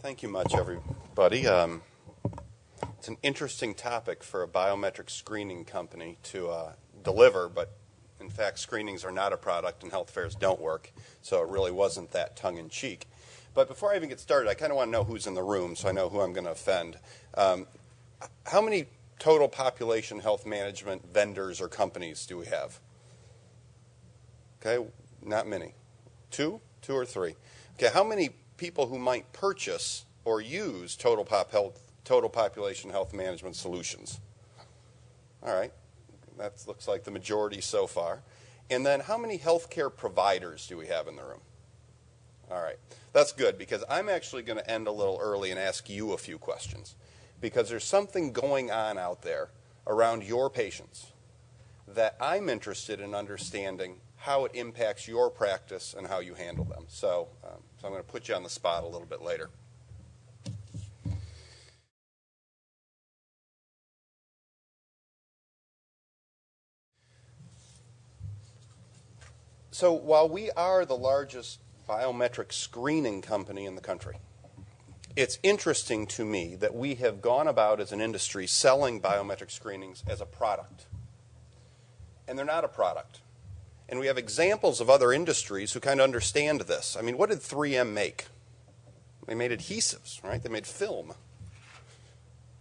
Thank you much, everybody. It's an interesting topic for a biometric screening company to deliver, but in fact, screenings are not a product and health fairs don't work, so it really wasn't that tongue-in-cheek. But before I even get started, I kind of want to know who's in the room so I know who I'm going to offend. How many total population health management vendors or companies do we have? Okay, not many. Two or three? Okay, how many people who might purchase or use total population health management solutions? All right, that looks like the majority so far. And then how many healthcare providers do we have in the room? All right, that's good because I'm actually going to end a little early and ask you a few questions because there's something going on out there around your patients that I'm interested in understanding how it impacts your practice and how you handle them. So I'm going to put you on the spot a little bit later. So while we are the largest biometric screening company in the country, it's interesting to me that we have gone about as an industry selling biometric screenings as a product. And they're not a product. And we have examples of other industries who kind of understand this. I mean, what did 3M make? They made adhesives, right? They made film.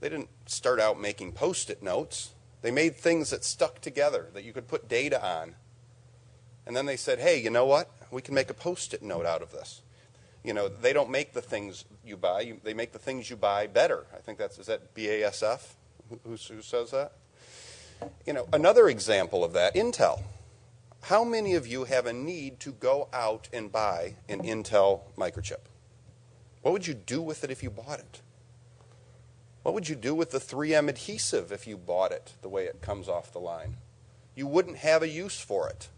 They didn't start out making Post-it notes. They made things that stuck together, that you could put data on. And then they said, hey, you know what? We can make a Post-it note out of this. You know, they don't make the things you buy. They make the things you buy better. I think is that BASF? Who says that? You know, another example of that, Intel. How many of you have a need to go out and buy an Intel microchip? What would you do with it if you bought it? What would you do with the 3M adhesive if you bought it the way it comes off the line? You wouldn't have a use for it.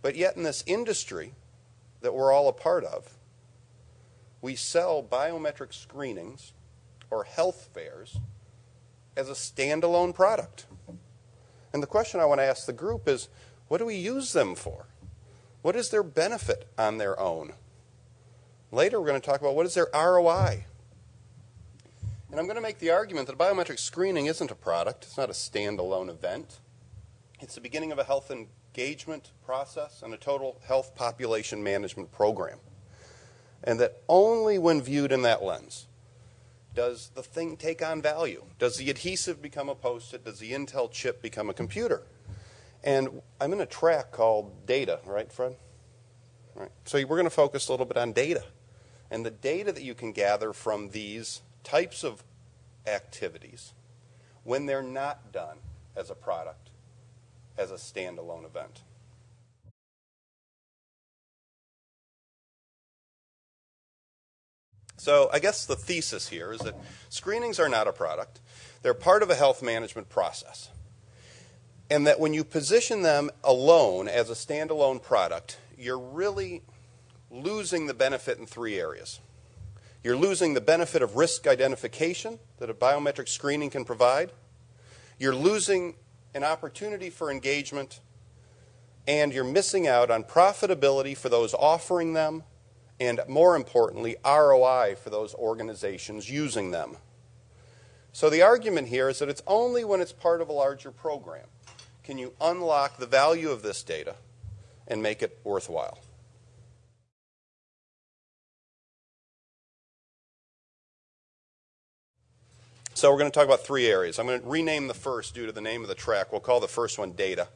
But yet in this industry that we're all a part of, we sell biometric screenings or health fairs as a standalone product. And the question I want to ask the group is, what do we use them for? What is their benefit on their own? Later we're going to talk about what is their ROI. And I'm going to make the argument that biometric screening isn't a product. It's not a standalone event. It's the beginning of a health engagement process and a total health population management program. And that only when viewed in that lens does the thing take on value. Does the adhesive become a Post-it? Does the Intel chip become a computer? And I'm in a track called data, right, Fred? Right. So we're going to focus a little bit on data. And the data that you can gather from these types of activities when they're not done as a product, as a standalone event. So I guess the thesis here is that screenings are not a product. They're part of a health management process. And that when you position them alone as a standalone product, you're really losing the benefit in three areas. You're losing the benefit of risk identification that a biometric screening can provide. You're losing an opportunity for engagement. And you're missing out on profitability for those offering them. And more importantly, ROI for those organizations using them. So the argument here is that it's only when it's part of a larger program can you unlock the value of this data and make it worthwhile. So we're going to talk about three areas. I'm going to rename the first due to the name of the track. We'll call the first one data.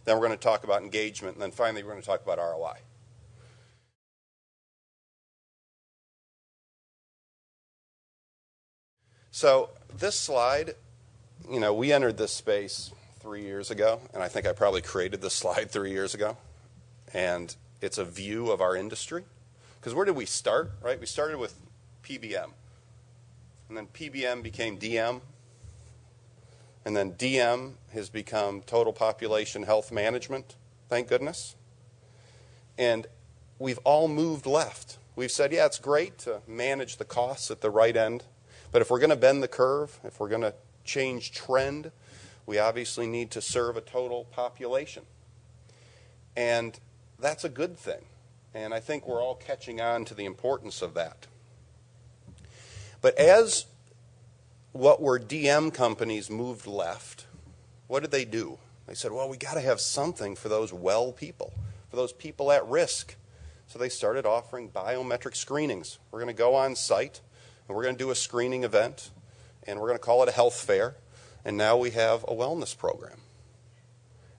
Then we're going to talk about engagement. And then finally, we're going to talk about ROI. So this slide, you know, we entered this space 3 years ago, and I think I probably created this slide 3 years ago. And it's a view of our industry. Because where did we start, right? We started with PBM. And then PBM became DM. And then DM has become Total Population Health Management, thank goodness. And we've all moved left. We've said, yeah, it's great to manage the costs at the right end. But if we're going to bend the curve, if we're going to change trend, we obviously need to serve a total population. And that's a good thing. And I think we're all catching on to the importance of that. But as what were DM companies moved left, what did they do? They said, well, we got to have something for those well people, for those people at risk. So they started offering biometric screenings. We're going to go on site, and we're going to do a screening event, and we're going to call it a health fair, and now we have a wellness program.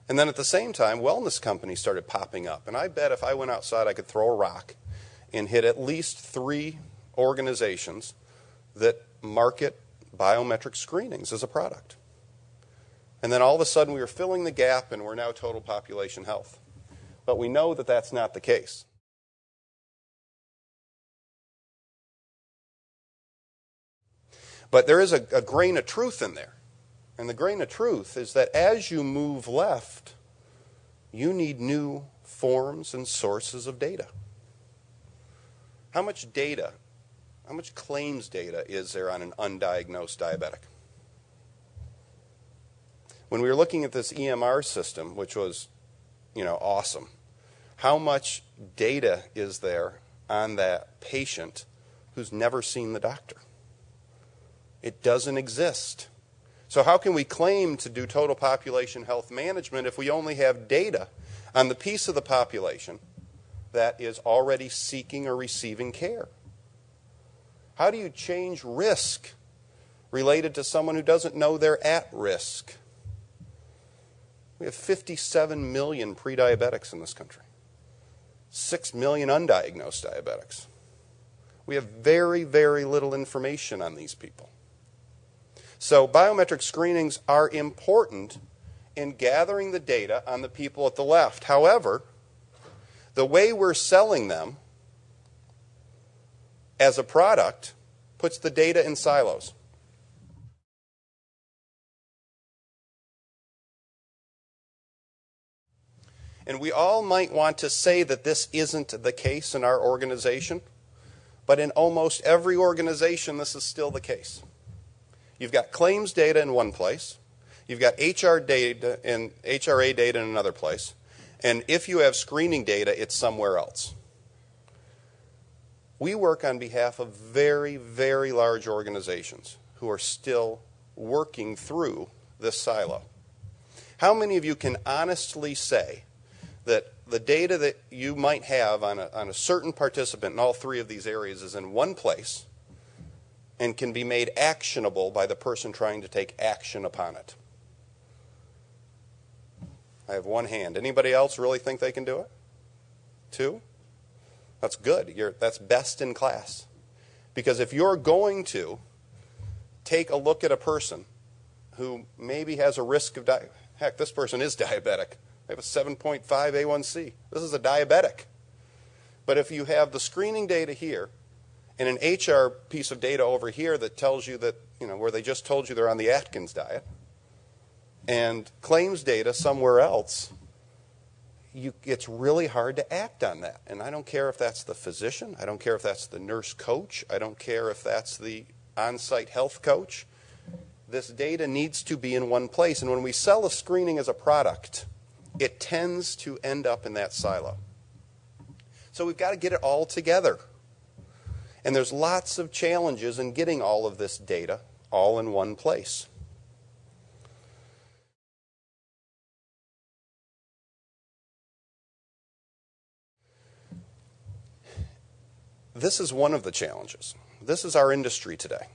And then at the same time, wellness companies started popping up. And I bet if I went outside, I could throw a rock and hit at least 3 organizations that market biometric screenings as a product. And then all of a sudden we were filling the gap and we're now total population health. But we know that that's not the case. But there is a grain of truth in there. And the grain of truth is that as you move left, you need new forms and sources of data. How much data, how much claims data is there on an undiagnosed diabetic? When we were looking at this EMR system, which was, awesome, how much data is there on that patient who's never seen the doctor? It doesn't exist. So how can we claim to do total population health management if we only have data on the piece of the population that is already seeking or receiving care? How do you change risk related to someone who doesn't know they're at risk? We have 57 million pre-diabetics in this country, 6 million undiagnosed diabetics. We have very, very little information on these people. So biometric screenings are important in gathering the data on the people at the left. However, the way we're selling them as a product puts the data in silos. And we all might want to say that this isn't the case in our organization, but in almost every organization this is still the case. You've got claims data in one place, you've got HR data and HRA data in another place, and if you have screening data, it's somewhere else. We work on behalf of very, very large organizations who are still working through this silo. How many of you can honestly say that the data that you might have on a certain participant in all 3 of these areas is in one place and can be made actionable by the person trying to take action upon it? I have 1 hand. Anybody else really think they can do it? 2? That's good. That's best in class. Because if you're going to take a look at a person who maybe has a risk of heck, this person is diabetic. They have a 7.5 A1C. This is a diabetic. But if you have the screening data here and an HR piece of data over here that tells you that, where they just told you they're on the Atkins diet, and claims data somewhere else, it's really hard to act on that. And I don't care if that's the physician, I don't care if that's the nurse coach, I don't care if that's the on-site health coach. This data needs to be in one place. And when we sell a screening as a product, it tends to end up in that silo. So we've got to get it all together. And there's lots of challenges in getting all of this data all in one place. This is one of the challenges. This is our industry today.